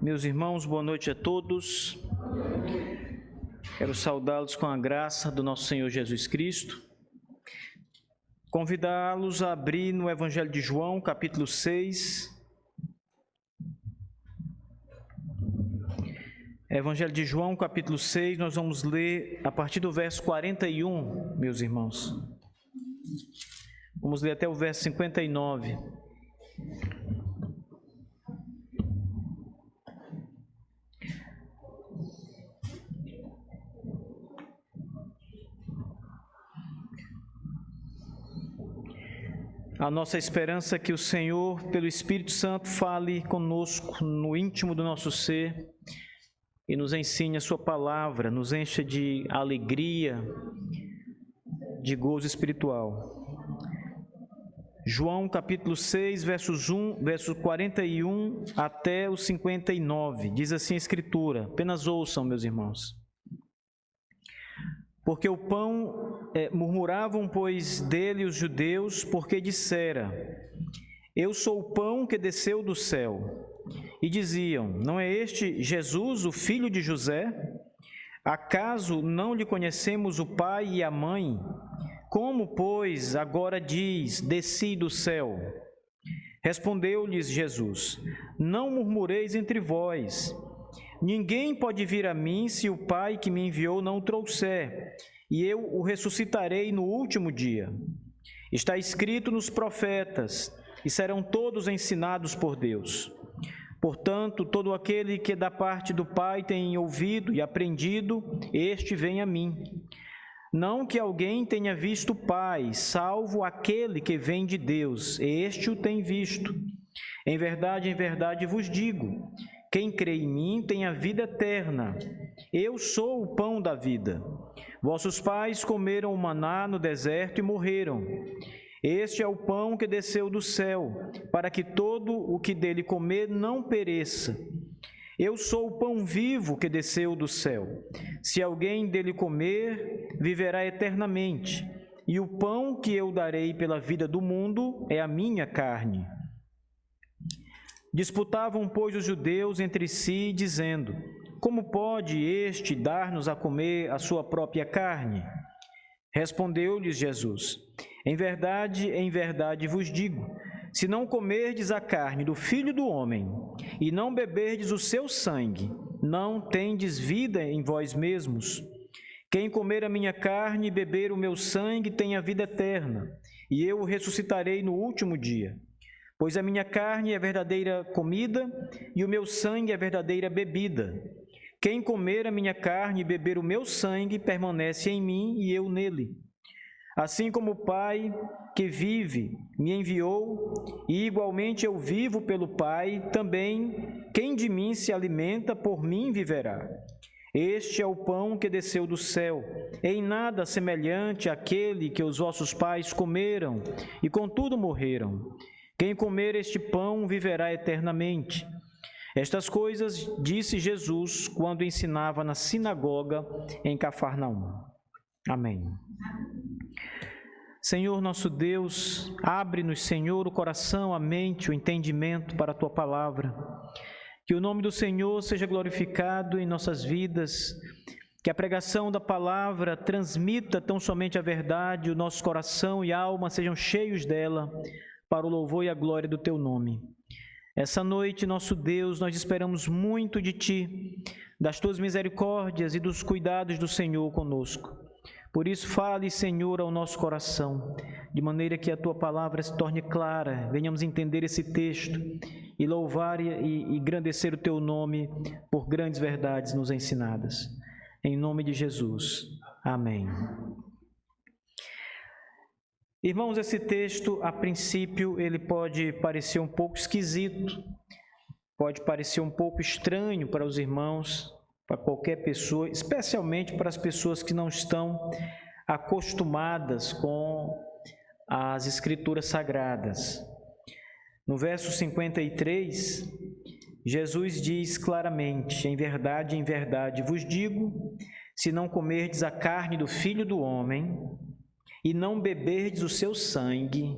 Meus irmãos, boa noite a todos. Quero saudá-los com a graça do nosso Senhor Jesus Cristo. Convidá-los a abrir no Evangelho de João, capítulo 6. Evangelho de João, capítulo 6, nós vamos ler a partir do verso 41, meus irmãos. Vamos ler até o verso 59. A nossa esperança é que o Senhor, pelo Espírito Santo, fale conosco no íntimo do nosso ser e nos ensine a sua palavra, nos encha de alegria, de gozo espiritual. João capítulo 6, verso 41 até o 59, diz assim a Escritura, apenas ouçam, meus irmãos. Porque o pão, murmuravam, pois, dele os judeus, porque dissera, eu sou o pão que desceu do céu. E diziam, não é este Jesus, o filho de José? Acaso não lhe conhecemos o pai e a mãe? Como, pois, agora diz, desci do céu? Respondeu-lhes Jesus, não murmureis entre vós. Ninguém pode vir a mim se o Pai que me enviou não o trouxer, e eu o ressuscitarei no último dia. Está escrito nos profetas, e serão todos ensinados por Deus. Portanto, todo aquele que da parte do Pai tem ouvido e aprendido, este vem a mim. Não que alguém tenha visto o Pai, salvo aquele que vem de Deus, este o tem visto. Em verdade vos digo, quem crê em mim tem a vida eterna. Eu sou o pão da vida. Vossos pais comeram o maná no deserto e morreram. Este é o pão que desceu do céu, para que todo o que dele comer não pereça. Eu sou o pão vivo que desceu do céu. Se alguém dele comer, viverá eternamente. E o pão que eu darei pela vida do mundo é a minha carne. Disputavam, pois, os judeus entre si, dizendo, como pode este dar-nos a comer a sua própria carne? Respondeu-lhes Jesus, em verdade vos digo, se não comerdes a carne do Filho do Homem e não beberdes o seu sangue, não tendes vida em vós mesmos. Quem comer a minha carne e beber o meu sangue tem a vida eterna, e eu o ressuscitarei no último dia. Pois a minha carne é verdadeira comida e o meu sangue é verdadeira bebida. Quem comer a minha carne e beber o meu sangue permanece em mim e eu nele. Assim como o Pai que vive me enviou, e igualmente eu vivo pelo Pai, também quem de mim se alimenta por mim viverá. Este é o pão que desceu do céu, em nada semelhante àquele que os vossos pais comeram e contudo morreram. Quem comer este pão viverá eternamente. Estas coisas disse Jesus quando ensinava na sinagoga em Cafarnaum. Amém. Senhor nosso Deus, abre-nos, Senhor, o coração, a mente, o entendimento para a Tua palavra. Que o nome do Senhor seja glorificado em nossas vidas, que a pregação da palavra transmita tão somente a verdade, o nosso coração e alma sejam cheios dela, para o louvor e a glória do Teu nome. Essa noite, nosso Deus, nós esperamos muito de Ti, das Tuas misericórdias e dos cuidados do Senhor conosco. Por isso, fale, Senhor, ao nosso coração, de maneira que a Tua palavra se torne clara, venhamos entender esse texto e louvar e engrandecer o Teu nome por grandes verdades nos ensinadas. Em nome de Jesus. Amém. Irmãos, esse texto, a princípio, ele pode parecer um pouco esquisito, pode parecer um pouco estranho para os irmãos, para qualquer pessoa, especialmente para as pessoas que não estão acostumadas com as Escrituras Sagradas. No verso 53, Jesus diz claramente, em verdade vos digo, se não comerdes a carne do Filho do Homem e não beberdes o seu sangue,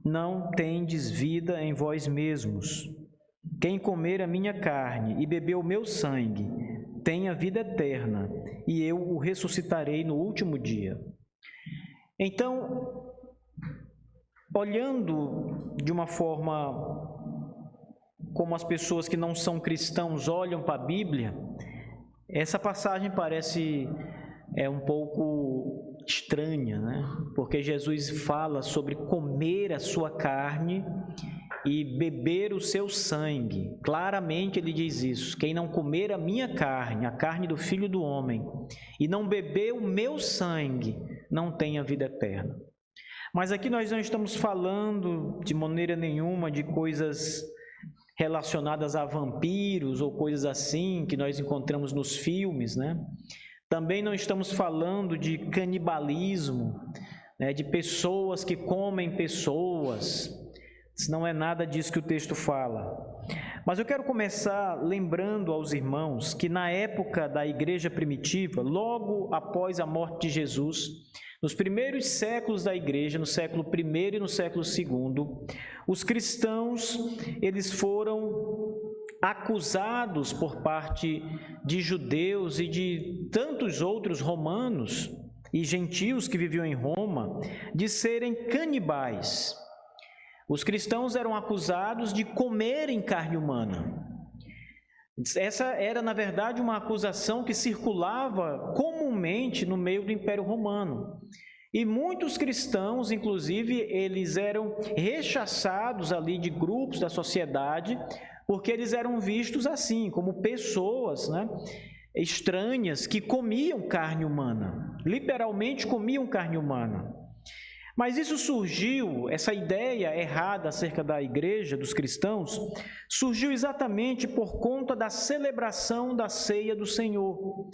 não tendes vida em vós mesmos. Quem comer a minha carne e beber o meu sangue tem a vida eterna, e eu o ressuscitarei no último dia. Então, olhando de uma forma como as pessoas que não são cristãos olham para a Bíblia, essa passagem parece um pouco estranha, né? Porque Jesus fala sobre comer a sua carne e beber o seu sangue. Claramente ele diz isso: quem não comer a minha carne, a carne do Filho do Homem, e não beber o meu sangue, não tem a vida eterna. Mas aqui nós não estamos falando de maneira nenhuma de coisas relacionadas a vampiros ou coisas assim que nós encontramos nos filmes, né? Também não estamos falando de canibalismo, né, de pessoas que comem pessoas. Não é nada disso que o texto fala. Mas eu quero começar lembrando aos irmãos que na época da igreja primitiva, logo após a morte de Jesus, nos primeiros séculos da igreja, no século I e no século II, os cristãos, eles foram acusados por parte de judeus e de tantos outros romanos e gentios que viviam em Roma, de serem canibais. Os cristãos eram acusados de comerem carne humana. Essa era, na verdade, uma acusação que circulava comumente no meio do Império Romano. E muitos cristãos, inclusive, eles eram rechaçados ali de grupos da sociedade, porque eles eram vistos assim, como pessoas, né, estranhas que comiam carne humana, literalmente comiam carne humana. Mas isso surgiu, essa ideia errada acerca da igreja, dos cristãos, surgiu exatamente por conta da celebração da ceia do Senhor.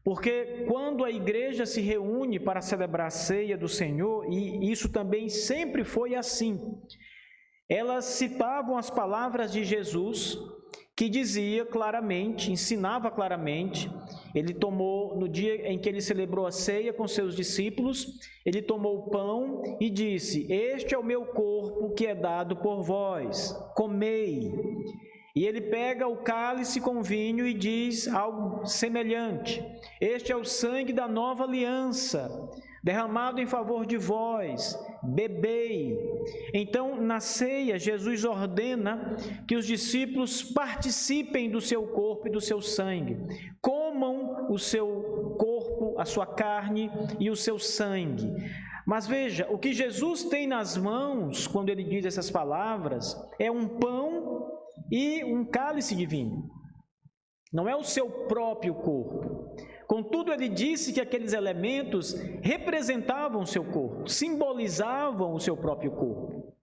Porque quando a igreja se reúne para celebrar a ceia do Senhor, e isso também sempre foi assim, elas citavam as palavras de Jesus, que dizia claramente, ensinava claramente. Ele tomou, no dia em que ele celebrou a ceia com seus discípulos, ele tomou o pão e disse: este é o meu corpo que é dado por vós, comei. E ele pega o cálice com vinho e diz algo semelhante: este é o sangue da nova aliança, derramado em favor de vós, bebei. Então, na ceia, Jesus ordena que os discípulos participem do seu corpo e do seu sangue, comam o seu corpo, a sua carne e o seu sangue. Mas veja, o que Jesus tem nas mãos, quando ele diz essas palavras, é um pão e um cálice de vinho. Não é o seu próprio corpo. Contudo, ele disse que aqueles elementos representavam o seu corpo, simbolizavam o seu próprio corpo.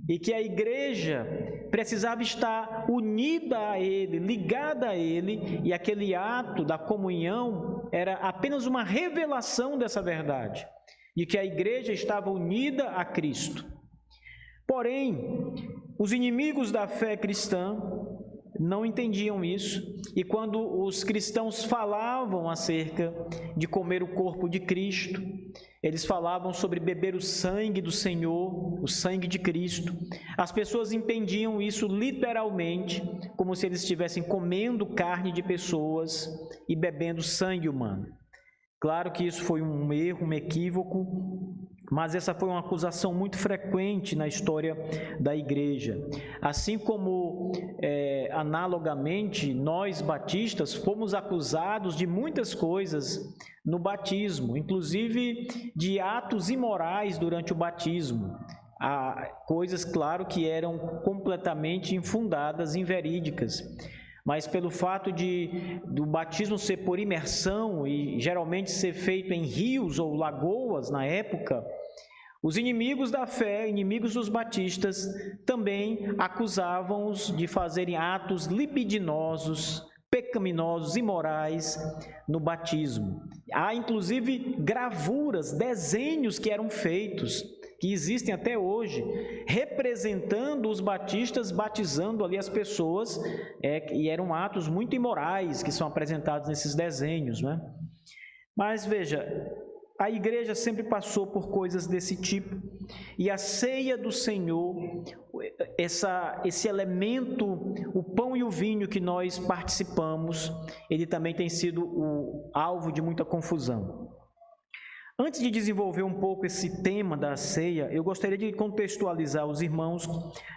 E que a igreja precisava estar unida a ele, ligada a ele, e aquele ato da comunhão era apenas uma revelação dessa verdade, de que a igreja estava unida a Cristo. Porém, os inimigos da fé cristã não entendiam isso, e quando os cristãos falavam acerca de comer o corpo de Cristo, eles falavam sobre beber o sangue do Senhor, o sangue de Cristo. As pessoas entendiam isso literalmente, como se eles estivessem comendo carne de pessoas e bebendo sangue humano. Claro que isso foi um erro, um equívoco, mas essa foi uma acusação muito frequente na história da igreja. Assim como, analogamente, nós batistas fomos acusados de muitas coisas no batismo, inclusive de atos imorais durante o batismo. Há coisas, claro, que eram completamente infundadas, inverídicas. Mas pelo fato do batismo ser por imersão e geralmente ser feito em rios ou lagoas na época, os inimigos da fé, inimigos dos batistas, também acusavam-os de fazerem atos libidinosos, pecaminosos, imorais no batismo. Há inclusive gravuras, desenhos que eram feitos, que existem até hoje, representando os batistas batizando ali as pessoas, e eram atos muito imorais que são apresentados nesses desenhos, né? Mas veja, a igreja sempre passou por coisas desse tipo, e a ceia do Senhor, esse elemento, o pão e o vinho que nós participamos, ele também tem sido o alvo de muita confusão. Antes de desenvolver um pouco esse tema da ceia, eu gostaria de contextualizar os irmãos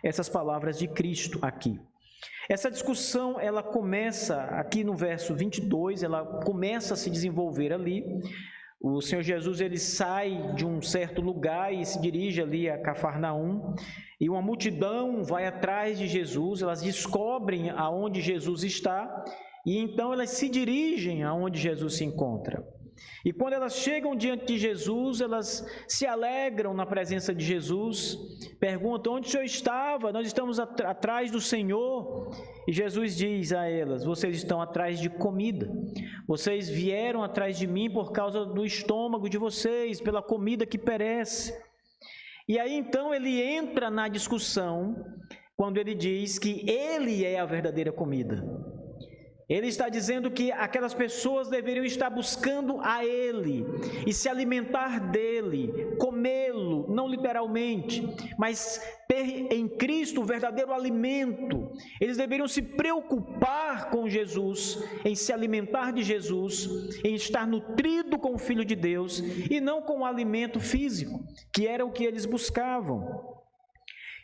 essas palavras de Cristo aqui. Essa discussão, ela começa aqui no verso 22, ela começa a se desenvolver ali. O Senhor Jesus, ele sai de um certo lugar e se dirige ali a Cafarnaum, e uma multidão vai atrás de Jesus, elas descobrem aonde Jesus está, e então elas se dirigem aonde Jesus se encontra. E quando elas chegam diante de Jesus, elas se alegram na presença de Jesus, perguntam: onde o Senhor estava? Nós estamos atrás do Senhor. E Jesus diz a elas: vocês estão atrás de comida, vocês vieram atrás de mim por causa do estômago de vocês, pela comida que perece. E aí então ele entra na discussão, quando ele diz que ele é a verdadeira comida. Ele está dizendo que aquelas pessoas deveriam estar buscando a Ele e se alimentar dEle, comê-lo, não literalmente, mas ter em Cristo o verdadeiro alimento. Eles deveriam se preocupar com Jesus, em se alimentar de Jesus, em estar nutrido com o Filho de Deus e não com o alimento físico, que era o que eles buscavam.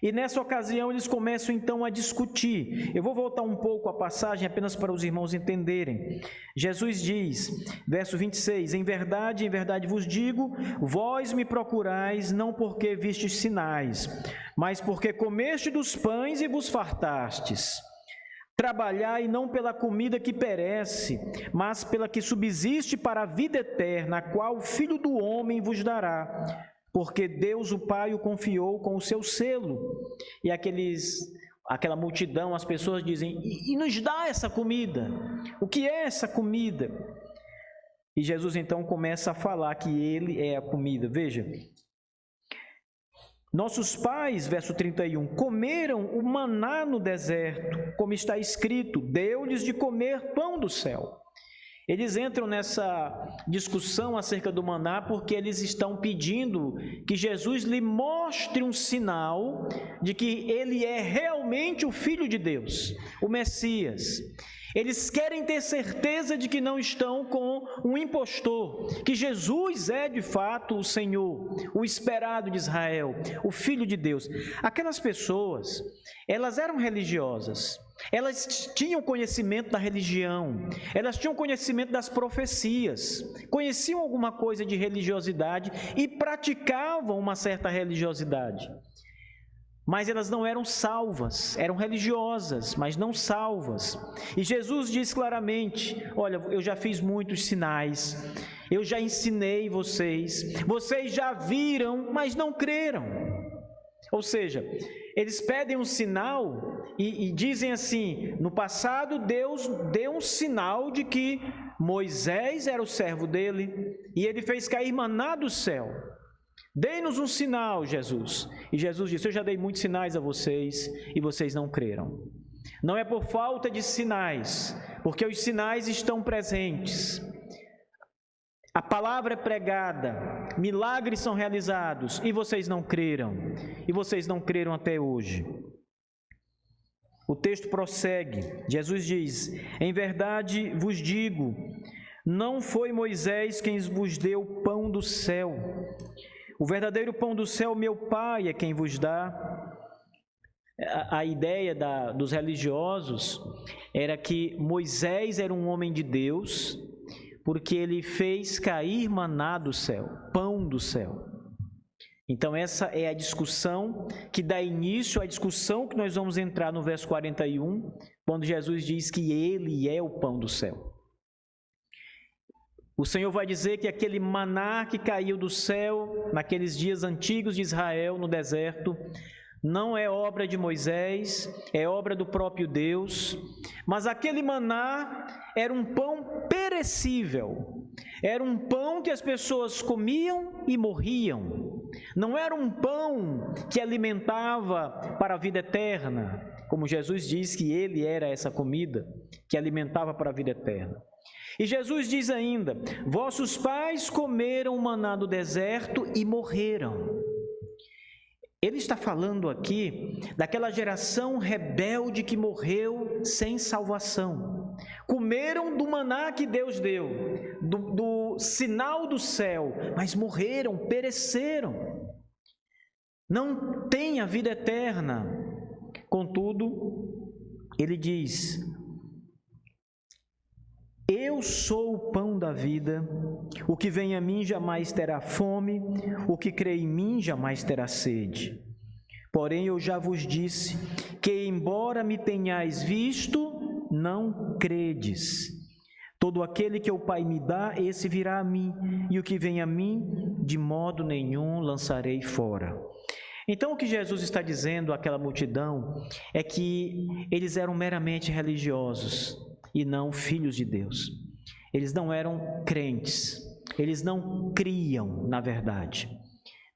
E nessa ocasião eles começam então a discutir. Eu vou voltar um pouco a passagem apenas para os irmãos entenderem. Jesus diz, verso 26, em verdade vos digo, vós me procurais não porque vistes sinais, mas porque comeste dos pães e vos fartastes. Trabalhai não pela comida que perece, mas pela que subsiste para a vida eterna, a qual o Filho do Homem vos dará. Porque Deus o Pai o confiou com o seu selo. E aquela multidão, as pessoas dizem, e nos dá essa comida? O que é essa comida? E Jesus então começa a falar que Ele é a comida. Veja, nossos pais, verso 31, comeram o maná no deserto, como está escrito, deu-lhes de comer pão do céu. Eles entram nessa discussão acerca do maná porque eles estão pedindo que Jesus lhe mostre um sinal de que ele é realmente o Filho de Deus, o Messias. Eles querem ter certeza de que não estão com um impostor, que Jesus é de fato o Senhor, o esperado de Israel, o Filho de Deus. Aquelas pessoas, elas eram religiosas. Elas tinham conhecimento da religião, elas tinham conhecimento das profecias, conheciam alguma coisa de religiosidade e praticavam uma certa religiosidade. Mas elas não eram salvas, eram religiosas, mas não salvas. E Jesus diz claramente, olha, eu já fiz muitos sinais, eu já ensinei vocês, vocês já viram, mas não creram. Ou seja, eles pedem um sinal e dizem assim, no passado Deus deu um sinal de que Moisés era o servo dele e ele fez cair maná do céu. Dê-nos um sinal, Jesus. E Jesus disse, eu já dei muitos sinais a vocês e vocês não creram. Não é por falta de sinais, porque os sinais estão presentes. A palavra é pregada, milagres são realizados e vocês não creram. E vocês não creram até hoje. O texto prossegue. Jesus diz, em verdade vos digo, não foi Moisés quem vos deu o pão do céu. O verdadeiro pão do céu, meu Pai, é quem vos dá. A ideia dos religiosos era que Moisés era um homem de Deus, porque ele fez cair maná do céu, pão do céu. Então essa é a discussão que dá início à discussão que nós vamos entrar no verso 41, quando Jesus diz que Ele é o pão do céu. O Senhor vai dizer que aquele maná que caiu do céu, naqueles dias antigos de Israel, no deserto, não é obra de Moisés, é obra do próprio Deus, mas aquele maná era um pão perecível, era um pão que as pessoas comiam e morriam, não era um pão que alimentava para a vida eterna, como Jesus diz que Ele era essa comida que alimentava para a vida eterna. E Jesus diz ainda, vossos pais comeram o maná do deserto e morreram. Ele está falando aqui daquela geração rebelde que morreu sem salvação. Comeram do maná que Deus deu, do sinal do céu, mas morreram, pereceram. Não têm a vida eterna. Contudo, ele diz: eu sou o pão da vida, o que vem a mim jamais terá fome, o que crê em mim jamais terá sede. Porém, eu já vos disse que, embora me tenhais visto, não credes. Todo aquele que o Pai me dá, esse virá a mim, e o que vem a mim, de modo nenhum lançarei fora. Então, o que Jesus está dizendo àquela multidão é que eles eram meramente religiosos e não filhos de Deus. Eles não eram crentes, eles não criam na verdade,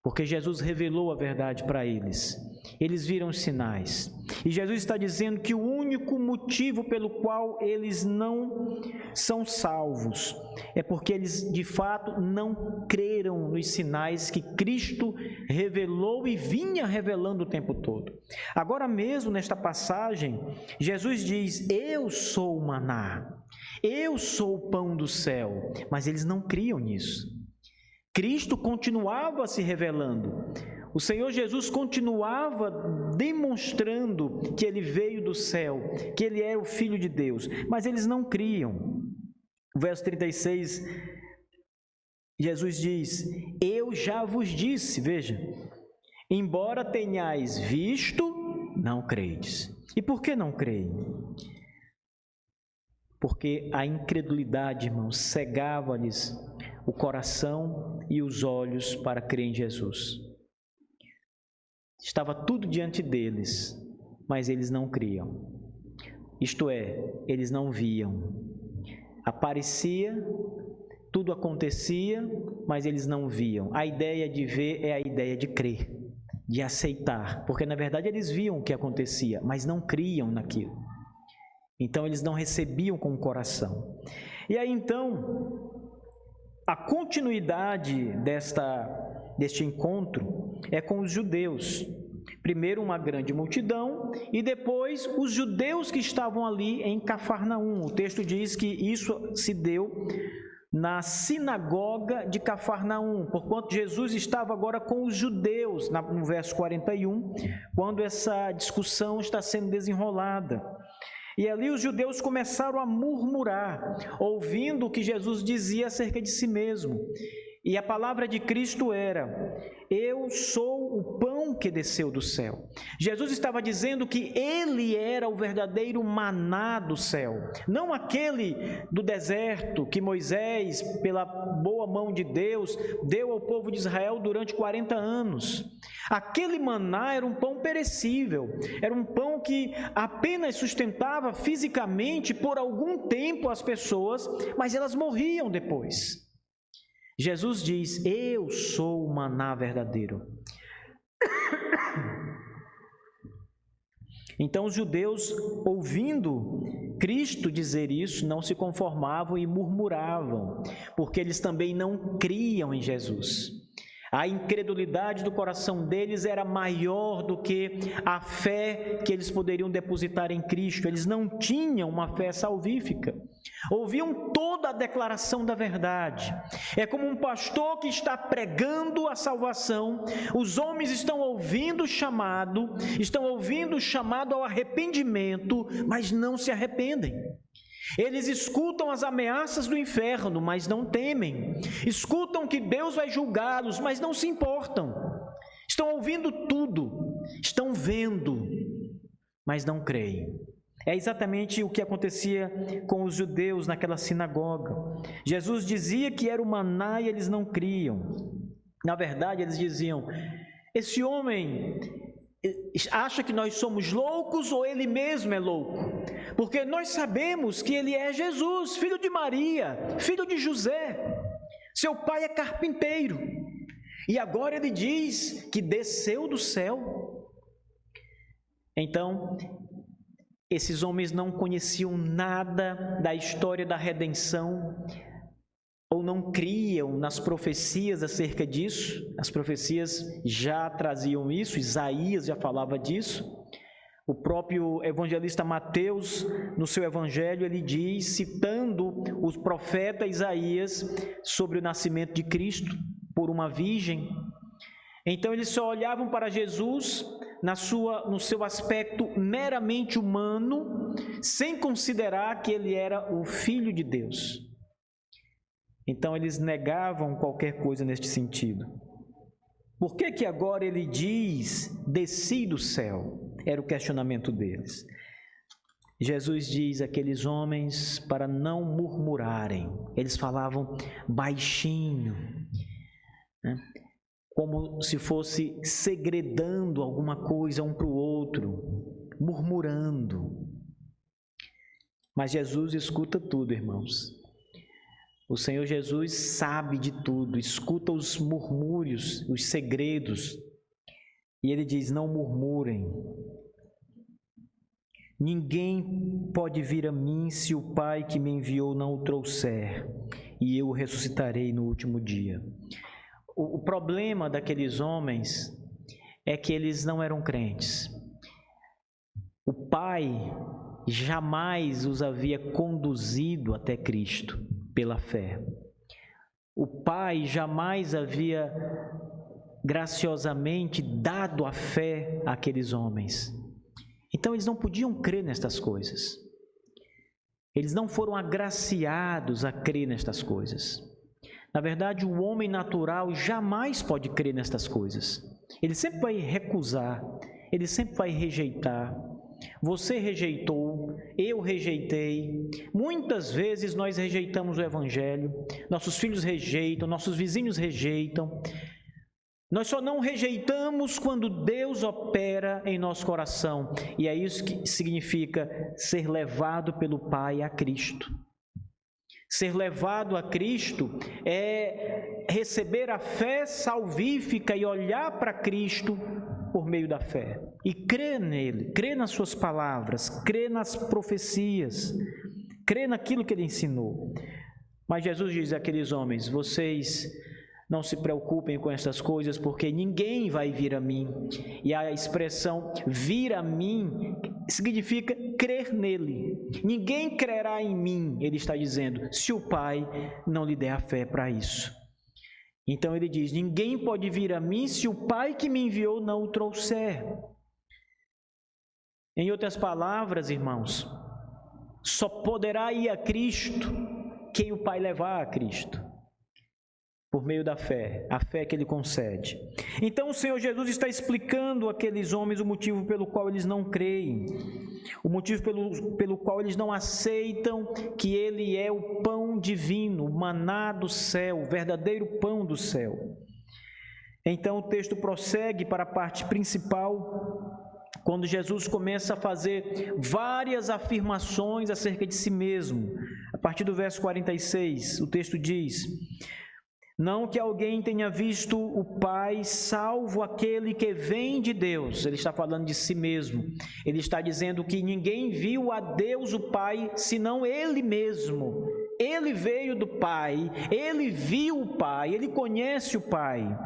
porque Jesus revelou a verdade para eles. Eles viram os sinais. E Jesus está dizendo que o único motivo pelo qual eles não são salvos é porque eles, de fato, não creram nos sinais que Cristo revelou e vinha revelando o tempo todo. Agora mesmo, nesta passagem, Jesus diz: eu sou o maná, eu sou o pão do céu, mas eles não criam nisso. Cristo continuava se revelando. O Senhor Jesus continuava demonstrando que Ele veio do céu, que Ele era o Filho de Deus, mas eles não criam. O verso 36, Jesus diz: eu já vos disse, veja, embora tenhais visto, não credes. E por que não creem? Porque a incredulidade, irmãos, cegava-lhes o coração e os olhos para crer em Jesus. Estava tudo diante deles, mas eles não criam. Isto é, eles não viam. Aparecia, tudo acontecia, mas eles não viam. A ideia de ver é a ideia de crer, de aceitar, porque na verdade eles viam o que acontecia, mas não criam naquilo. Então eles não recebiam com o coração. E aí então, a continuidade deste encontro é com os judeus. Primeiro uma grande multidão e depois os judeus que estavam ali em Cafarnaum. O texto diz que isso se deu na sinagoga de Cafarnaum, porquanto Jesus estava agora com os judeus, no verso 41, quando essa discussão está sendo desenrolada. E ali os judeus começaram a murmurar, ouvindo o que Jesus dizia acerca de si mesmo. E a palavra de Cristo era: eu sou o pão que desceu do céu. Jesus estava dizendo que Ele era o verdadeiro maná do céu, não aquele do deserto que Moisés, pela boa mão de Deus, deu ao povo de Israel durante 40 anos. Aquele maná era um pão perecível, era um pão que apenas sustentava fisicamente por algum tempo as pessoas, mas elas morriam depois. Jesus diz: eu sou o maná verdadeiro. Então os judeus, ouvindo Cristo dizer isso, não se conformavam e murmuravam, porque eles também não criam em Jesus. A incredulidade do coração deles era maior do que a fé que eles poderiam depositar em Cristo. Eles não tinham uma fé salvífica. Ouviam toda a declaração da verdade. É como um pastor que está pregando a salvação. Os homens estão ouvindo o chamado ao arrependimento, mas não se arrependem. Eles escutam as ameaças do inferno, mas não temem. Escutam que Deus vai julgá-los, mas não se importam. Estão ouvindo tudo, estão vendo, mas não creem. É exatamente o que acontecia com os judeus naquela sinagoga. Jesus dizia que era o maná e eles não criam. Na verdade, eles diziam: esse homem acha que nós somos loucos ou ele mesmo é louco? Porque nós sabemos que ele é Jesus, filho de Maria, filho de José. Seu pai é carpinteiro. E agora ele diz que desceu do céu. Então, esses homens não conheciam nada da história da redenção, ou ou não criam nas profecias acerca disso. As profecias já traziam isso, Isaías já falava disso. O próprio evangelista Mateus, no seu evangelho, ele diz, citando o profeta Isaías, sobre o nascimento de Cristo por uma virgem. Então eles só olhavam para Jesus no seu aspecto meramente humano, sem considerar que ele era o Filho de Deus. Então eles negavam qualquer coisa neste sentido. Por que agora ele diz, desci do céu? Era o questionamento deles. Jesus diz àqueles homens para não murmurarem. Eles falavam baixinho, né? Como se fosse segredando alguma coisa um para o outro, murmurando. Mas Jesus escuta tudo, irmãos. O Senhor Jesus sabe de tudo, escuta os murmúrios, os segredos. E ele diz, não murmurem. Ninguém pode vir a mim se o Pai que me enviou não o trouxer, e eu o ressuscitarei no último dia. O problema daqueles homens é que eles não eram crentes. O Pai jamais os havia conduzido até Cristo pela fé. O Pai jamais havia graciosamente dado a fé àqueles homens. Então eles não podiam crer nestas coisas. Eles não foram agraciados a crer nestas coisas. Na verdade, o homem natural jamais pode crer nestas coisas. Ele sempre vai recusar, ele sempre vai rejeitar. Você rejeitou, eu rejeitei. Muitas vezes nós rejeitamos o Evangelho, nossos filhos rejeitam, nossos vizinhos rejeitam. Nós só não rejeitamos quando Deus opera em nosso coração. E é isso que significa ser levado pelo Pai a Cristo. Ser levado a Cristo é receber a fé salvífica e olhar para Cristo por meio da fé. E crer nele, crer nas suas palavras, crer nas profecias, crer naquilo que ele ensinou. Mas Jesus diz àqueles homens, vocês não se preocupem com essas coisas, porque ninguém vai vir a mim. E a expressão vir a mim significa crer nele. Ninguém crerá em mim, ele está dizendo, se o Pai não lhe der a fé para isso. Então ele diz, ninguém pode vir a mim se o Pai que me enviou não o trouxer. Em outras palavras, irmãos, só poderá ir a Cristo quem o Pai levar a Cristo. Por meio da fé, a fé que ele concede. Então o Senhor Jesus está explicando àqueles homens o motivo pelo qual eles não creem, o motivo pelo qual eles não aceitam que ele é o pão divino, o maná do céu, o verdadeiro pão do céu. Então o texto prossegue para a parte principal, quando Jesus começa a fazer várias afirmações acerca de si mesmo. A partir do verso 46, o texto diz: não que alguém tenha visto o Pai, salvo aquele que vem de Deus. Ele está falando de si mesmo. Ele está dizendo que ninguém viu a Deus, o Pai, senão Ele mesmo. Ele veio do Pai, Ele viu o Pai, Ele conhece o Pai.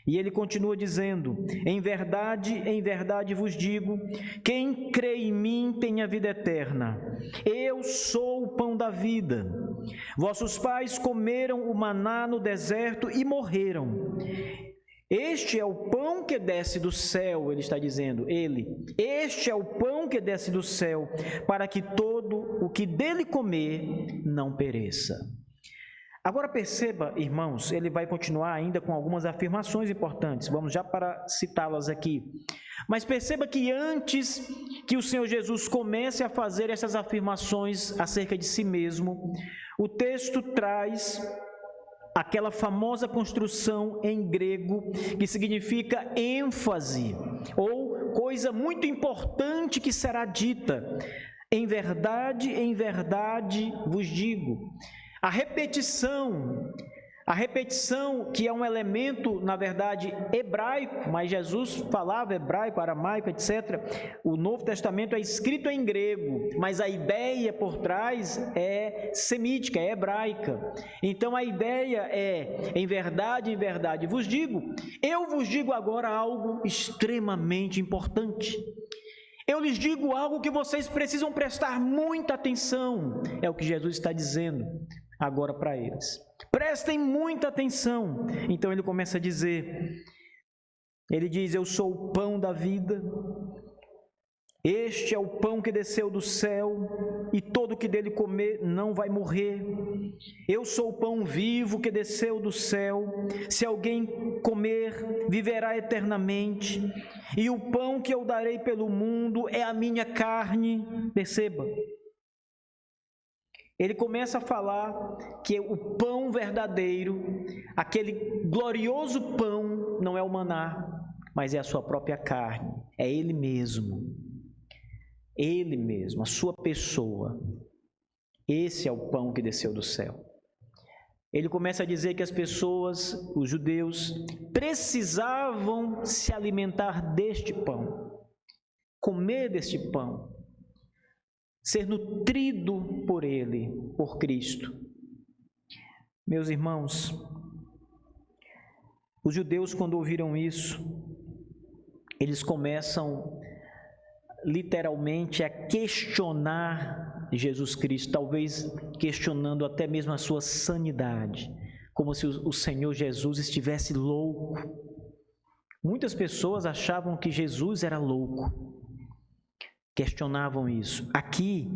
E ele continua dizendo, em verdade vos digo, quem crê em mim tem a vida eterna. Eu sou o pão da vida. Vossos pais comeram o maná no deserto e morreram. Este é o pão que desce do céu, ele está dizendo, este é o pão que desce do céu, para que todo o que dele comer não pereça. Agora perceba, irmãos, ele vai continuar ainda com algumas afirmações importantes, vamos já para citá-las aqui. Mas perceba que antes que o Senhor Jesus comece a fazer essas afirmações acerca de si mesmo, o texto traz aquela famosa construção em grego que significa ênfase, ou coisa muito importante que será dita. Em verdade vos digo. A repetição A repetição, que é um elemento, na verdade, hebraico, mas Jesus falava hebraico, aramaico, etc. O Novo Testamento é escrito em grego, mas a ideia por trás é semítica, é hebraica. Então a ideia é, em verdade, vos digo, eu vos digo agora algo extremamente importante. Eu lhes digo algo que vocês precisam prestar muita atenção. É o que Jesus está dizendo agora para eles. Prestem muita atenção. Então ele começa a dizer, ele diz, eu sou o pão da vida, este é o pão que desceu do céu, e todo que dele comer não vai morrer. Eu sou o pão vivo que desceu do céu, se alguém comer, viverá eternamente, e o pão que eu darei pelo mundo é a minha carne. Perceba, ele começa a falar que o pão verdadeiro, aquele glorioso pão, não é o maná, mas é a sua própria carne, é ele mesmo, a sua pessoa. Esse é o pão que desceu do céu. Ele começa a dizer que as pessoas, os judeus, precisavam se alimentar deste pão, comer deste pão, ser nutrido por ele, por Cristo. Meus irmãos, os judeus, quando ouviram isso, eles começam literalmente a questionar Jesus Cristo, talvez questionando até mesmo a sua sanidade, como se o Senhor Jesus estivesse louco. Muitas pessoas achavam que Jesus era louco, questionavam isso. Aqui,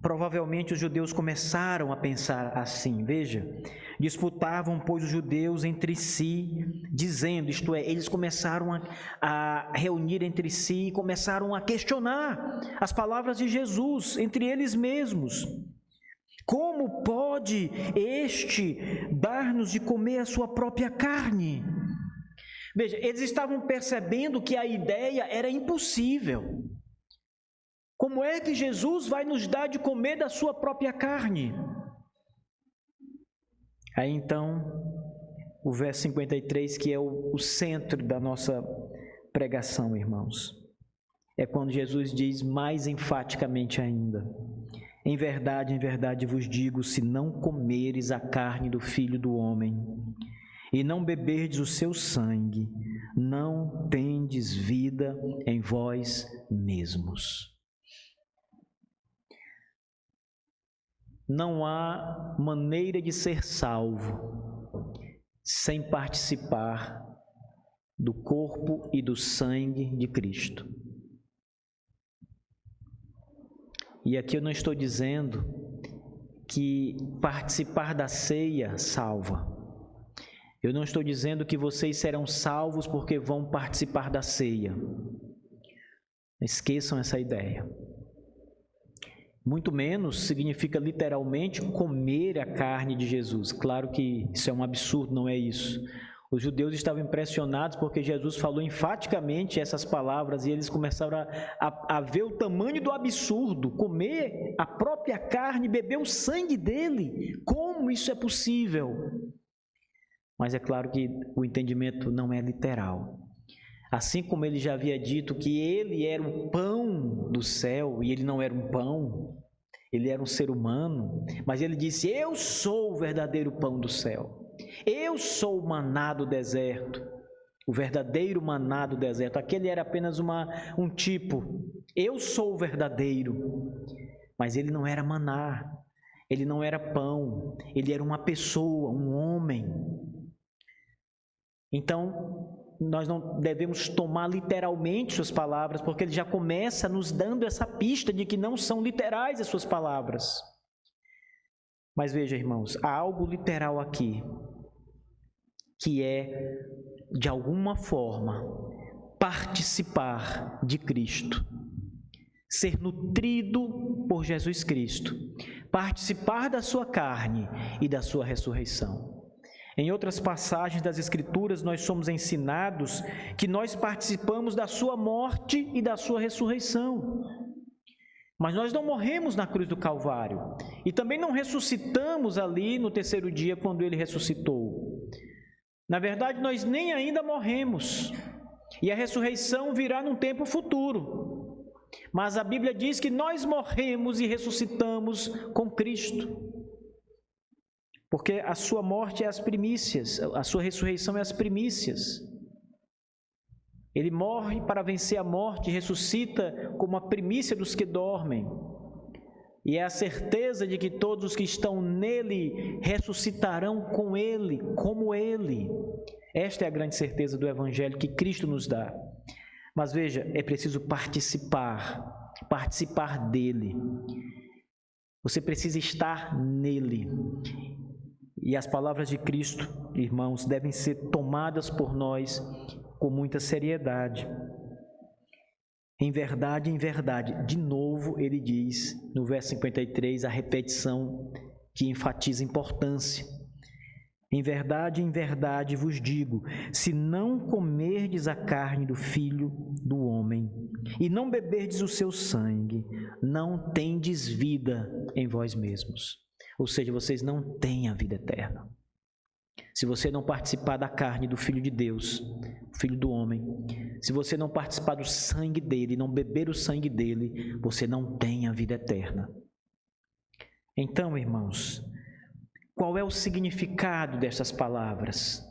provavelmente os judeus começaram a pensar assim, veja, disputavam, pois, os judeus entre si, dizendo, isto é, eles começaram a reunir entre si e começaram a questionar as palavras de Jesus, entre eles mesmos. Como pode este dar-nos de comer a sua própria carne? Veja, eles estavam percebendo que a ideia era impossível. Como é que Jesus vai nos dar de comer da sua própria carne? Aí então, o verso 53, que é o centro da nossa pregação, irmãos, é quando Jesus diz mais enfaticamente ainda, em verdade vos digo, se não comeres a carne do Filho do Homem e não beberdes o seu sangue, não tendes vida em vós mesmos. Não há maneira de ser salvo sem participar do corpo e do sangue de Cristo. E aqui eu não estou dizendo que participar da ceia salva. Eu não estou dizendo que vocês serão salvos porque vão participar da ceia. Esqueçam essa ideia. Muito menos significa literalmente comer a carne de Jesus. Claro que isso é um absurdo, não é isso. Os judeus estavam impressionados porque Jesus falou enfaticamente essas palavras e eles começaram a ver o tamanho do absurdo, comer a própria carne, beber o sangue dele. Como isso é possível? Mas é claro que o entendimento não é literal. Assim como ele já havia dito que ele era o pão do céu, e ele não era um pão, ele era um ser humano, mas ele disse, eu sou o verdadeiro pão do céu, eu sou o maná do deserto, o verdadeiro maná do deserto. Aquele era apenas um tipo, eu sou o verdadeiro, mas ele não era maná, ele não era pão, ele era uma pessoa, um homem. Então, nós não devemos tomar literalmente suas palavras, porque ele já começa nos dando essa pista de que não são literais as suas palavras. Mas veja, irmãos, há algo literal aqui, que é, de alguma forma, participar de Cristo, ser nutrido por Jesus Cristo, participar da sua carne e da sua ressurreição. Em outras passagens das Escrituras, nós somos ensinados que nós participamos da sua morte e da sua ressurreição. Mas nós não morremos na cruz do Calvário. E também não ressuscitamos ali no terceiro dia, quando Ele ressuscitou. Na verdade, nós nem ainda morremos. E a ressurreição virá num tempo futuro. Mas a Bíblia diz que nós morremos e ressuscitamos com Cristo. Porque a sua morte é as primícias, a sua ressurreição é as primícias. Ele morre para vencer a morte e ressuscita como a primícia dos que dormem. E é a certeza de que todos os que estão nele ressuscitarão com ele, como ele. Esta é a grande certeza do Evangelho que Cristo nos dá. Mas veja, é preciso participar dele. Você precisa estar nele. E as palavras de Cristo, irmãos, devem ser tomadas por nós com muita seriedade. Em verdade, de novo ele diz, no verso 53, a repetição que enfatiza a importância. Em verdade vos digo, se não comerdes a carne do Filho do Homem e não beberdes o seu sangue, não tendes vida em vós mesmos. Ou seja, vocês não têm a vida eterna. Se você não participar da carne do Filho de Deus, Filho do Homem, se você não participar do sangue dele, não beber o sangue dele, você não tem a vida eterna. Então, irmãos, qual é o significado dessas palavras?